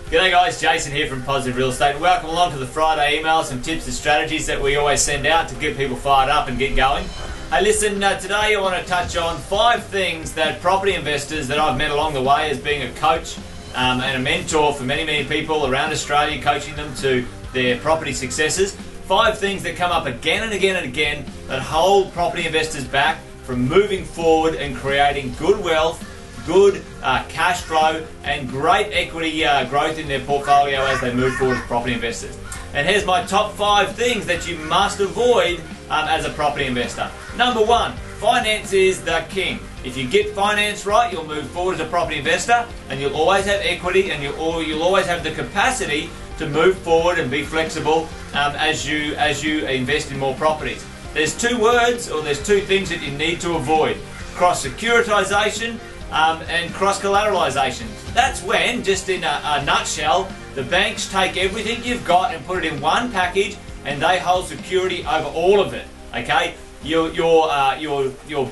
G'day guys, Jason here from Positive Real Estate and welcome along to the Friday emails, some tips and strategies that we always send out to get people fired up and get going. Hey listen, today I want to touch on 5 things that property investors that I've met along the way as being a coach and a mentor for many people around Australia, coaching them to their property successes. 5 things that come up again and again and again that hold property investors back from moving forward and creating good wealth, good cash flow and great equity growth in their portfolio as they move forward as property investors. And here's my top 5 things that you must avoid as a property investor. Number 1, finance is the king. If you get finance right, you'll move forward as a property investor and you'll always have equity and you'll always have the capacity to move forward and be flexible as you invest in more properties. There's 2 words, or there's 2 things that you need to avoid: cross-securitization and cross-collateralization. That's when, just in a nutshell, the banks take everything you've got and put it in one package and they hold security over all of it. Okay? Your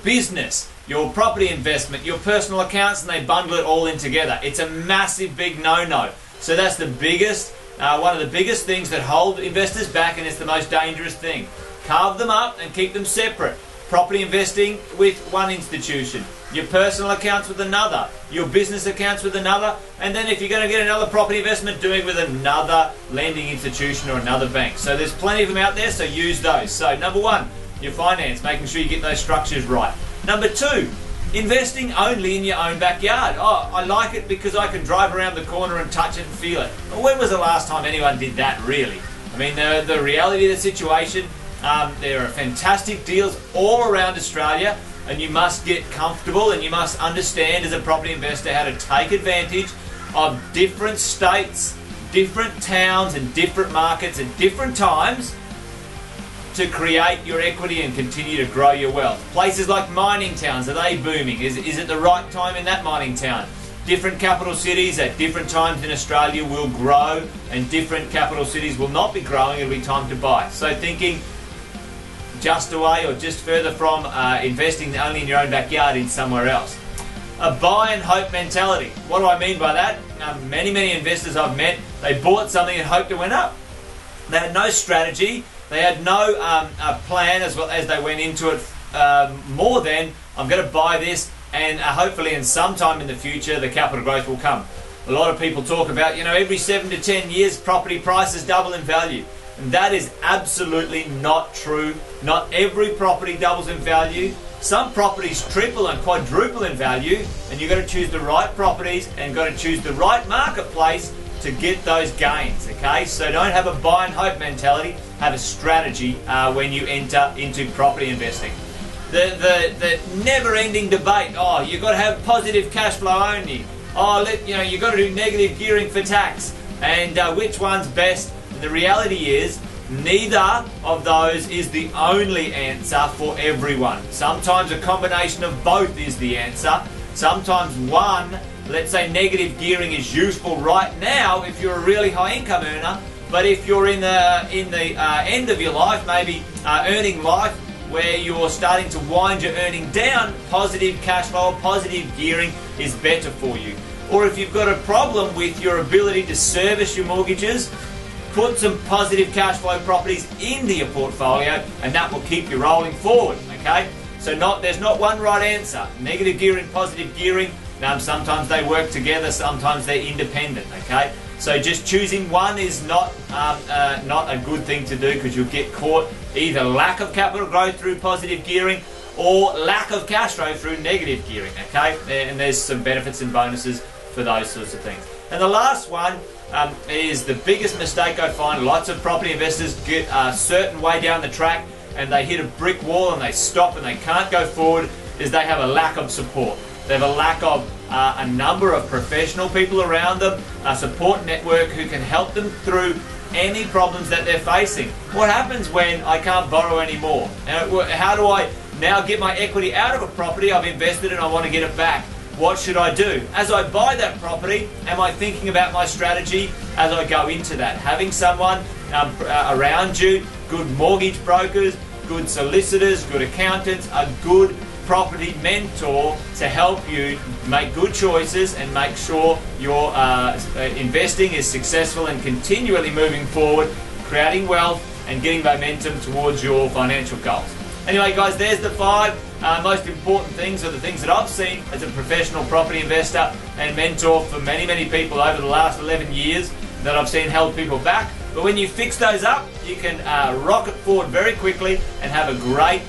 business, your property investment, your personal accounts, and they bundle it all in together. It's a massive big no-no. So that's the biggest, one of the biggest things that hold investors back, and it's the most dangerous thing. Carve them up and keep them separate. Property investing with one institution, your personal accounts with another, your business accounts with another, and then if you're going to get another property investment, do it with another lending institution or another bank. So there's plenty of them out there, so use those. So number 1, your finance, making sure you get those structures right. Number 2, investing only in your own backyard. Oh, I like it because I can drive around the corner and touch it and feel it. Well, when was the last time anyone did that, really? I mean, the reality of the situation, there are fantastic deals all around Australia, and you must get comfortable and you must understand as a property investor how to take advantage of different states, different towns and different markets at different times to create your equity and continue to grow your wealth. Places like mining towns, are they booming? Is it the right time in that mining town? Different capital cities at different times in Australia will grow, and different capital cities will not be growing. It'll be time to buy. So thinking just away or just further from investing only in your own backyard in somewhere else. A buy and hope mentality. What do I mean by that? Many investors I've met, they bought something and hoped it went up. They had no strategy, they had no plan as well as they went into it, more than I'm going to buy this and hopefully in some time in the future the capital growth will come. A lot of people talk about, every 7 to 10 years property prices double in value. And that is absolutely not true. Not every property doubles in value. Some properties triple and quadruple in value, and you've got to choose the right properties and got to choose the right marketplace to get those gains. Okay, so don't have a buy and hope mentality. Have a strategy when you enter into property investing. The never-ending debate. Oh, you've got to have positive cash flow only. Oh, you've got to do negative gearing for tax. And which one's best? The reality is, neither of those is the only answer for everyone. Sometimes a combination of both is the answer. Sometimes one, let's say negative gearing, is useful right now if you're a really high income earner, but if you're in the end of your life, maybe earning life, where you're starting to wind your earning down, positive cash flow, positive gearing is better for you. Or if you've got a problem with your ability to service your mortgages, put some positive cash flow properties into your portfolio and that will keep you rolling forward, okay? So there's not one right answer. Negative gearing, positive gearing, sometimes they work together, sometimes they're independent, okay? So just choosing one is not a good thing to do, because you'll get caught either lack of capital growth through positive gearing or lack of cash flow through negative gearing, okay? And there's some benefits and bonuses for those sorts of things. And the last one is the biggest mistake I find. Lots of property investors get a certain way down the track and they hit a brick wall and they stop and they can't go forward, is they have a lack of support. They have a lack of a number of professional people around them, a support network who can help them through any problems that they're facing. What happens when I can't borrow anymore? How do I now get my equity out of a property I've invested in and I want to get it back? What should I do? As I buy that property, am I thinking about my strategy as I go into that? Having someone around you, good mortgage brokers, good solicitors, good accountants, a good property mentor to help you make good choices and make sure your investing is successful and continually moving forward, creating wealth and getting momentum towards your financial goals. Anyway, guys, there's the 5 most important things, or the things that I've seen as a professional property investor and mentor for many, many people over the last 11 years that I've seen held people back. But when you fix those up, you can rocket forward very quickly and have a great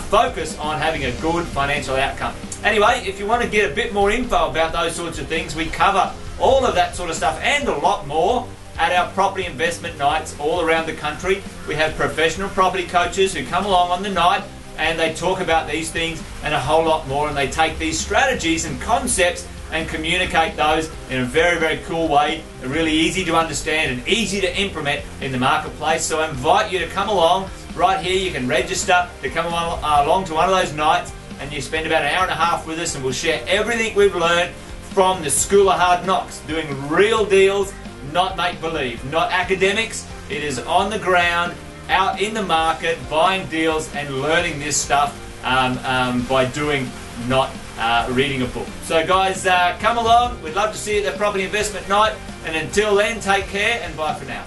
focus on having a good financial outcome. Anyway, if you want to get a bit more info about those sorts of things, we cover all of that sort of stuff and a lot more at our property investment nights all around the country. We have professional property coaches who come along on the night and they talk about these things and a whole lot more, and they take these strategies and concepts and communicate those in a very, very cool way, really easy to understand and easy to implement in the marketplace. So I invite you to come along. Right here you can register to come along to one of those nights, and you spend about an hour and a half with us, and we'll share everything we've learned from the School of Hard Knocks, doing real deals, not make-believe, not academics. It is on the ground, out in the market, buying deals and learning this stuff by doing, not reading a book. So guys, come along. We'd love to see you at the Property Investment Night. And until then, take care and bye for now.